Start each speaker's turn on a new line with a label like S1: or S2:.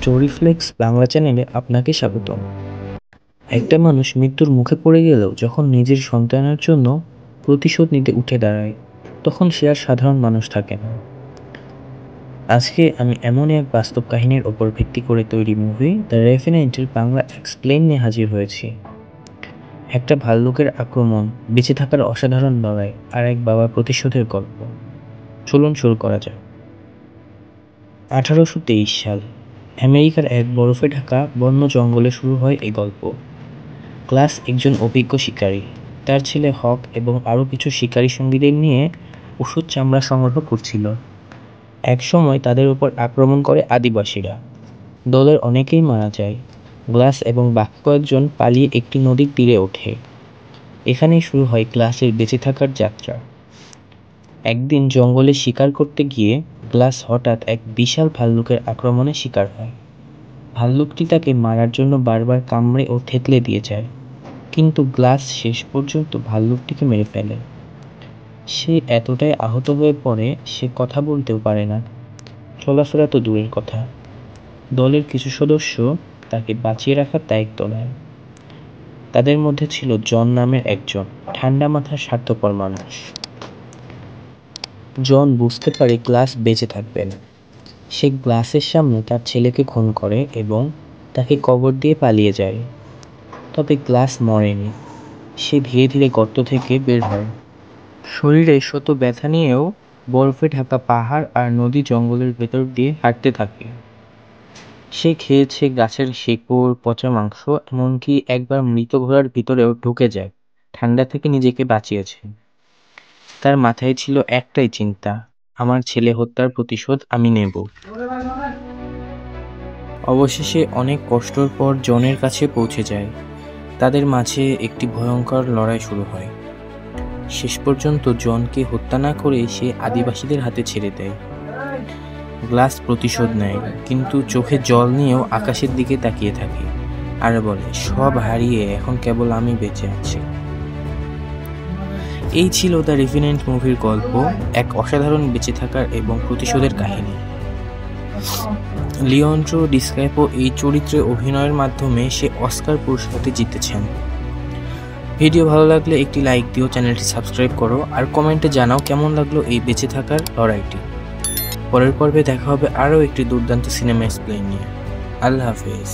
S1: স্টোরিফ্লেক্স বাংলা চ্যানেলে আপনাকে স্বাগতম। একটা মানুষ মৃত্যুর মুখে পড়ে গেলেও যখন নিজের সন্তানের জন্য প্রতিশোধ নিতে উঠে দাঁড়ায়, তখন সে আর সাধারণ মানুষ থাকে না। আজকে আমি এমনই এক বাস্তব কাহিনীর ওপর ভিত্তি করে তৈরি মুভি দ্য রেভেন্যান্টের বাংলা এক্সপ্লেন নিয়ে হাজির হয়েছি। একটা ভাল্লুকের আক্রমণ, বেঁচে থাকার অসাধারণ লড়াই আর এক বাবার প্রতিশোধের গল্প। চলুন শুরু করা যাক। 1823 সাল, আমেরিকার এক বরফে ঢাকা বন্য জঙ্গলে শুরু হয় এই গল্প। ক্লাস একজন অভিজ্ঞ শিকারী, তার ছেলে হক এবং আরও কিছু শিকারী সঙ্গীদের নিয়ে ওষুধ চামড়া সংগ্রহ করছিল। এক সময় তাদের উপর আক্রমণ করে আদিবাসীরা। দলের অনেকেই মারা যায়। গ্লাস এবং বাকি কয়েকজন পালিয়ে একটি নদীর তীরে ওঠে। এখানেই শুরু হয় গ্লাসের বেঁচে থাকার যাত্রা। একদিন জঙ্গলে শিকার করতে গিয়ে গ্লাস হঠাৎ এক বিশাল ভাল্লুকের আক্রমণে শিকার হয়। ভাল্লুকটি তাকে মারার জন্য বারবার কামড়ে ও থেতলে দিয়ে যায়, কিন্তু গ্লাস শেষ পর্যন্ত ভাল্লুকটিকে মেরে ফেলে। সে এতটাই আহত হয়ে পড়ে সে কথা বলতেও পারে না, চলাফেরা তো দূরের কথা। দলের কিছু সদস্য তাকে বাঁচিয়ে রাখার দায়িত্ব নেয়। তাদের মধ্যে ছিল জন নামের একজন ঠান্ডা মাথার স্বার্থপর মানুষ। জন বুঝতে পারে গ্লাস বেঁচে থাকবে না। সে গ্লাসের সামনে তার ছেলেকে খুন করে এবং তাকে কবর দিয়ে পালিয়ে যায়। তবে গ্লাস মরেনি। সে ধীরে ধীরে গর্ত থেকে বের হয়। শরীরে শত ব্যথা নিয়েও বরফে ঢাকা পাহাড় আর নদী জঙ্গলের ভেতর দিয়ে হাঁটতে থাকে। সে খেয়েছে গাছের শেকড়, পচা মাংস, এমনকি একবার মৃত ঘোড়ার ভিতরেও ঢুকে যায়। ঠান্ডা থেকে নিজেকে বাঁচিয়েছে। তার মাথায় ছিল একটাই চিন্তা, আমার ছেলে হত্যার প্রতিশোধ আমি নেব। অবশেষে অনেক কষ্টর পর জনের কাছে পৌঁছে যায়। তাদের মাঝে একটি ভয়ঙ্কর লড়াই শুরু হয়। শেষ পর্যন্ত জনকে হত্যা না করে সে আদিবাসীদের হাতে ছেড়ে দেয়। গ্লাস প্রতিশোধ নেয়, কিন্তু চোখে জল নিয়েও আকাশের দিকে তাকিয়ে থাকে আর বলে, সব হারিয়ে এখন কেবল আমি বেঁচে আছি। এই ছিল দ্য রেভেন্যান্ট মুভির গল্প, এক অসাধারণ বেঁচে থাকার এবং প্রতিশোধের কাহিনী। লিওন্ড্রো ডিক্যাপ্রিও এই চরিত্রে অভিনয়ের মাধ্যমে সে অস্কার পুরস্কারটি জিতেছেন। ভিডিও ভালো লাগলে একটি লাইক দিও, চ্যানেলটি সাবস্ক্রাইব করো আর কমেন্টে জানাও কেমন লাগলো এই বেঁচে থাকার লড়াইটি। পরের পর্বে দেখা হবে আরও একটি দুর্দান্ত সিনেমা এক্সপ্লেইন নিয়ে। আল্লাহ হাফেজ।